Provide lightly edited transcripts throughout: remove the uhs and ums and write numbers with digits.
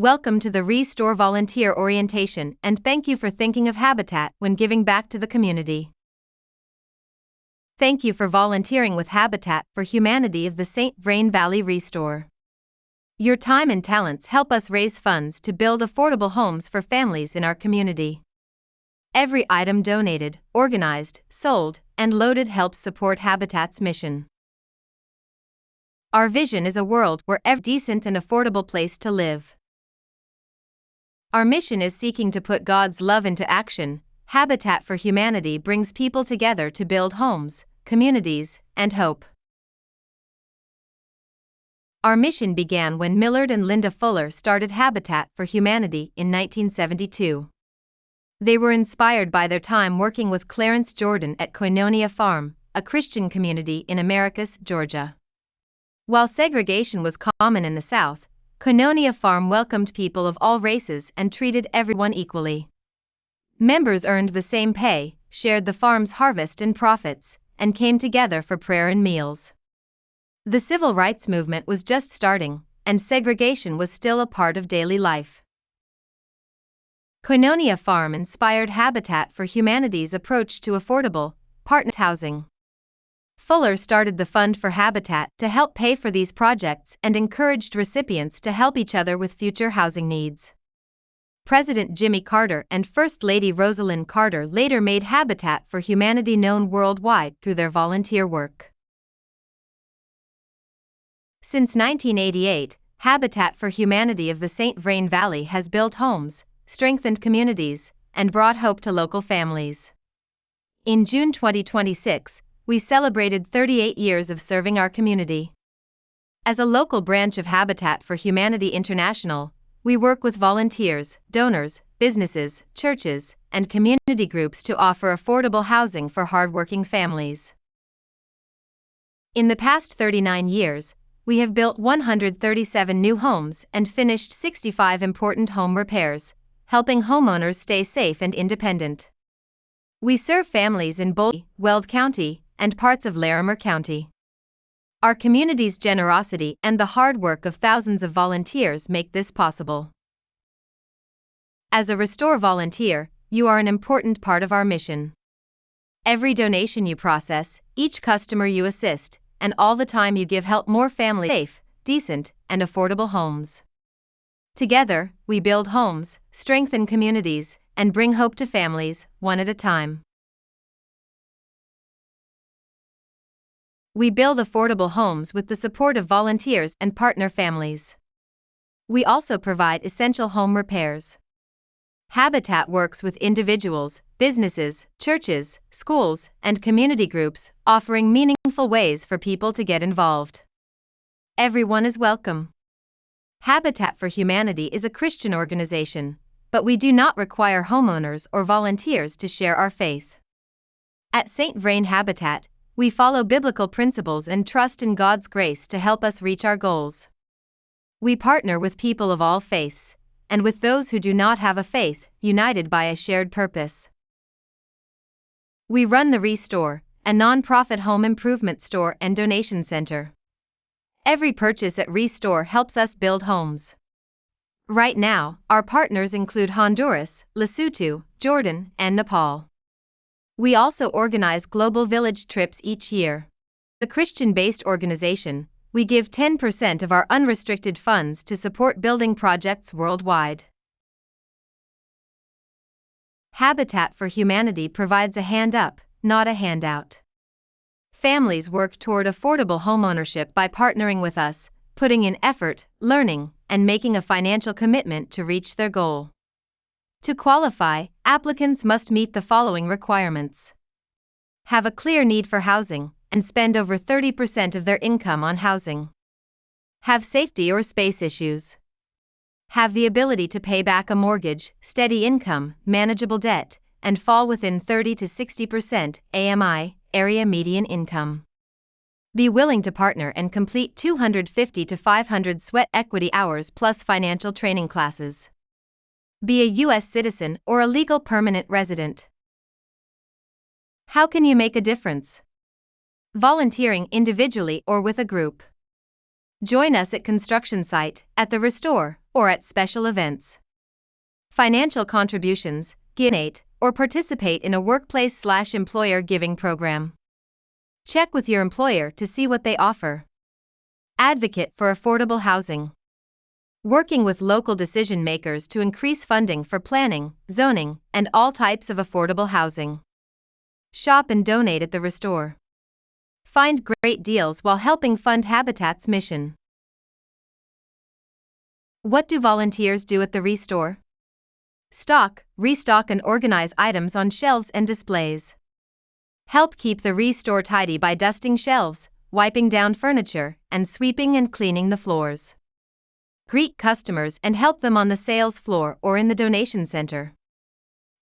Welcome to the Restore Volunteer Orientation, and thank you for thinking of Habitat when giving back to the community. Thank you for volunteering with Habitat for Humanity of the St. Vrain Valley Restore. Your time and talents help us raise funds to build affordable homes for families in our community. Every item donated, organized, sold, and loaded helps support Habitat's mission. Our vision is a world where every decent and affordable place to live. Our mission is seeking to put God's love into action. Habitat for Humanity brings people together to build homes, communities, and hope. Our mission began when Millard and Linda Fuller started Habitat for Humanity in 1972. They were inspired by their time working with Clarence Jordan at Koinonia Farm, a Christian community in Americus, Georgia. While segregation was common in the South, Koinonia Farm welcomed people of all races and treated everyone equally. Members earned the same pay, shared the farm's harvest and profits, and came together for prayer and meals. The civil rights movement was just starting, and segregation was still a part of daily life. Koinonia Farm inspired Habitat for Humanity's approach to affordable, partner housing. Fuller started the Fund for Habitat to help pay for these projects and encouraged recipients to help each other with future housing needs. President Jimmy Carter and First Lady Rosalind Carter later made Habitat for Humanity known worldwide through their volunteer work. Since 1988, Habitat for Humanity of the St. Vrain Valley has built homes, strengthened communities, and brought hope to local families. In June 2026, we celebrated 38 years of serving our community. As a local branch of Habitat for Humanity International, we work with volunteers, donors, businesses, churches, and community groups to offer affordable housing for hardworking families. In the past 39 years, we have built 137 new homes and finished 65 important home repairs, helping homeowners stay safe and independent. We serve families in both Weld County and parts of Larimer County. Our community's generosity and the hard work of thousands of volunteers make this possible. As a Restore volunteer, you are an important part of our mission. Every donation you process, each customer you assist, and all the time you give help more families safe, decent, and affordable homes. Together, we build homes, strengthen communities, and bring hope to families, one at a time. We build affordable homes with the support of volunteers and partner families. We also provide essential home repairs. Habitat works with individuals, businesses, churches, schools, and community groups, offering meaningful ways for people to get involved. Everyone is welcome. Habitat for Humanity is a Christian organization, but we do not require homeowners or volunteers to share our faith. At St. Vrain Habitat, we follow biblical principles and trust in God's grace to help us reach our goals. We partner with people of all faiths, and with those who do not have a faith, united by a shared purpose. We run the Restore, a non-profit home improvement store and donation center. Every purchase at Restore helps us build homes. Right now, our partners include Honduras, Lesotho, Jordan, and Nepal. We also organize global village trips each year. The Christian-based organization, we give 10% of our unrestricted funds to support building projects worldwide. Habitat for Humanity provides a hand up, not a handout. Families work toward affordable homeownership by partnering with us, putting in effort, learning, and making a financial commitment to reach their goal. To qualify, applicants must meet the following requirements: have a clear need for housing, and spend over 30% of their income on housing. Have safety or space issues. Have the ability to pay back a mortgage, steady income, manageable debt, and fall within 30 to 60% AMI, area median income. Be willing to partner and complete 250 to 500 sweat equity hours plus financial training classes. Be a U.S. citizen or a legal permanent resident. How can you make a difference? Volunteering individually or with a group. Join us at construction site, at the Restore, or at special events. Financial contributions, donate, or participate in a workplace/employer giving program. Check with your employer to see what they offer. Advocate for affordable housing. Working with local decision makers to increase funding for planning, zoning, and all types of affordable housing. Shop and donate at the Restore. Find great deals while helping fund Habitat's mission. What do volunteers do at the Restore? Stock, restock, and organize items on shelves and displays. Help keep the Restore tidy by dusting shelves, wiping down furniture, and sweeping and cleaning the floors. Greet customers and help them on the sales floor or in the donation center.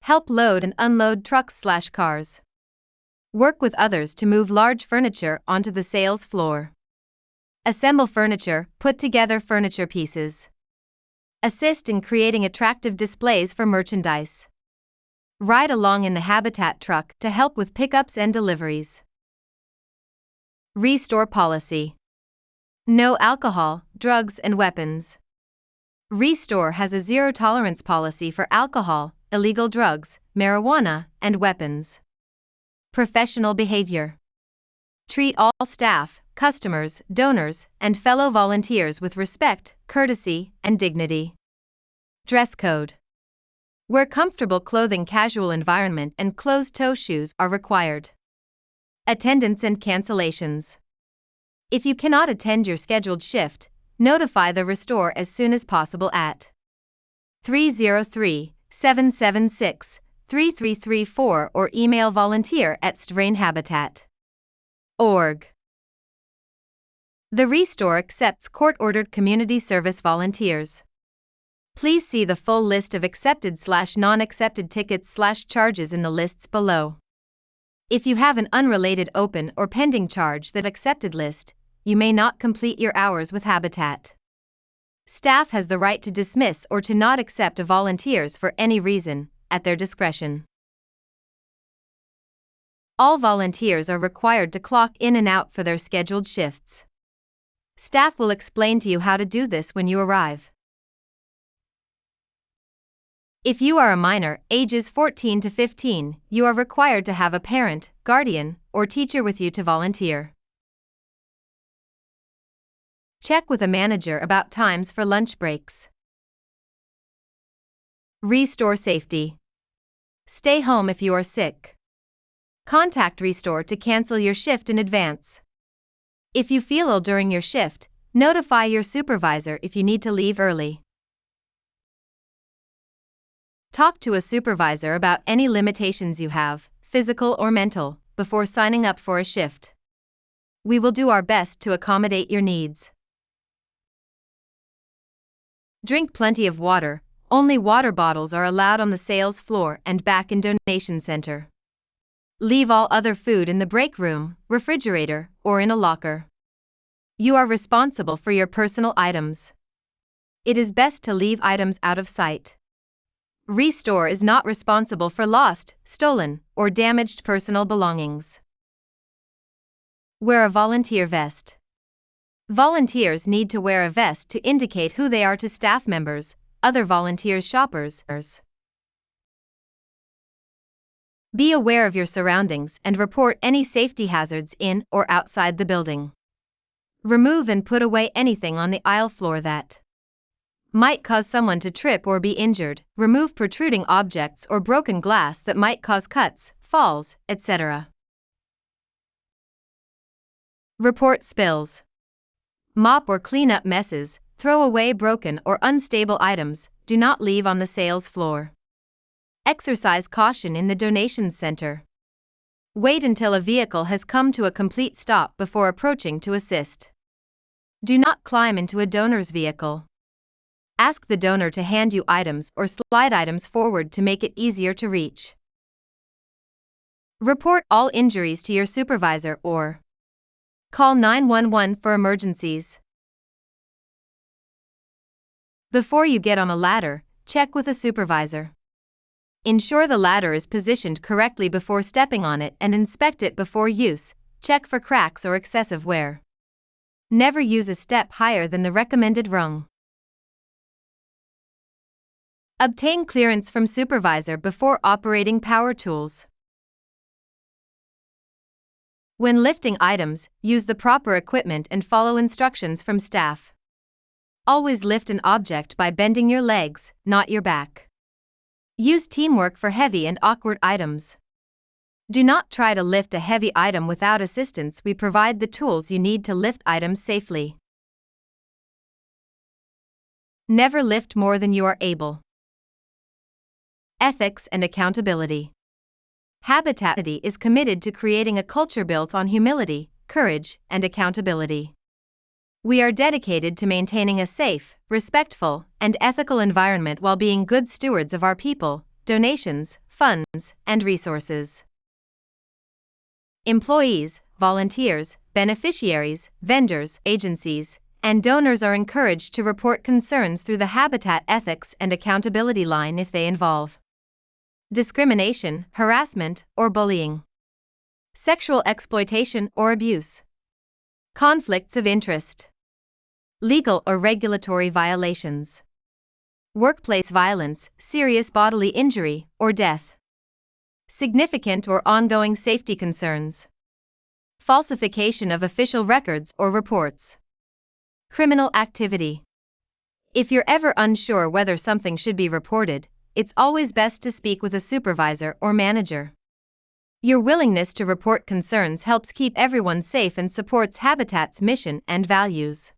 Help load and unload trucks/cars. Work with others to move large furniture onto the sales floor. Assemble furniture, put together furniture pieces. Assist in creating attractive displays for merchandise. Ride along in the Habitat truck to help with pickups and deliveries. Restore policy. No alcohol, drugs, and weapons. Restore has a zero-tolerance policy for alcohol, illegal drugs, marijuana, and weapons. Professional behavior. Treat all staff, customers, donors, and fellow volunteers with respect, courtesy, and dignity. Dress code. Wear comfortable clothing. Casual environment and closed-toe shoes are required. Attendance and cancellations. If you cannot attend your scheduled shift, notify the Restore as soon as possible at 303-776-3334 or email volunteer@strainhabitat.org. The Restore accepts court-ordered community service volunteers. Please see the full list of accepted/non-accepted tickets/charges in the lists below. If you have an unrelated open or pending charge that accepted list, you may not complete your hours with Habitat. Staff has the right to dismiss or to not accept volunteers for any reason, at their discretion. All volunteers are required to clock in and out for their scheduled shifts. Staff will explain to you how to do this when you arrive. If you are a minor, ages 14 to 15, you are required to have a parent, guardian, or teacher with you to volunteer. Check with a manager about times for lunch breaks. Restore safety. Stay home if you are sick. Contact Restore to cancel your shift in advance. If you feel ill during your shift, notify your supervisor if you need to leave early. Talk to a supervisor about any limitations you have, physical or mental, before signing up for a shift. We will do our best to accommodate your needs. Drink plenty of water. Only water bottles are allowed on the sales floor and back in donation center. Leave all other food in the break room, refrigerator, or in a locker. You are responsible for your personal items. It is best to leave items out of sight. Restore is not responsible for lost, stolen, or damaged personal belongings. Wear a volunteer vest. Volunteers need to wear a vest to indicate who they are to staff members, other volunteers, shoppers. Be aware of your surroundings and report any safety hazards in or outside the building. Remove and put away anything on the aisle floor that might cause someone to trip or be injured. Remove protruding objects or broken glass that might cause cuts, falls, etc. Report spills. Mop or clean up messes. Throw away broken or unstable items. Do not leave on the sales floor. Exercise caution in the donations center. Wait until a vehicle has come to a complete stop before approaching to assist. Do not climb into a donor's vehicle. Ask the donor to hand you items or slide items forward to make it easier to reach. Report all injuries to your supervisor or call 911 for emergencies. Before you get on a ladder, check with a supervisor. Ensure the ladder is positioned correctly before stepping on it and inspect it before use. Check for cracks or excessive wear. Never use a step higher than the recommended rung. Obtain clearance from supervisor before operating power tools. When lifting items, use the proper equipment and follow instructions from staff. Always lift an object by bending your legs, not your back. Use teamwork for heavy and awkward items. Do not try to lift a heavy item without assistance. We provide the tools you need to lift items safely. Never lift more than you are able. Ethics and accountability. Habitat is committed to creating a culture built on humility, courage, and accountability. We are dedicated to maintaining a safe, respectful, and ethical environment while being good stewards of our people, donations, funds, and resources. Employees, volunteers, beneficiaries, vendors, agencies, and donors are encouraged to report concerns through the Habitat Ethics and Accountability line if they involve discrimination, harassment, or bullying, sexual exploitation or abuse, conflicts of interest, legal or regulatory violations, workplace violence, serious bodily injury, or death, significant or ongoing safety concerns, falsification of official records or reports, criminal activity. If you're ever unsure whether something should be reported, it's always best to speak with a supervisor or manager. Your willingness to report concerns helps keep everyone safe and supports Habitat's mission and values.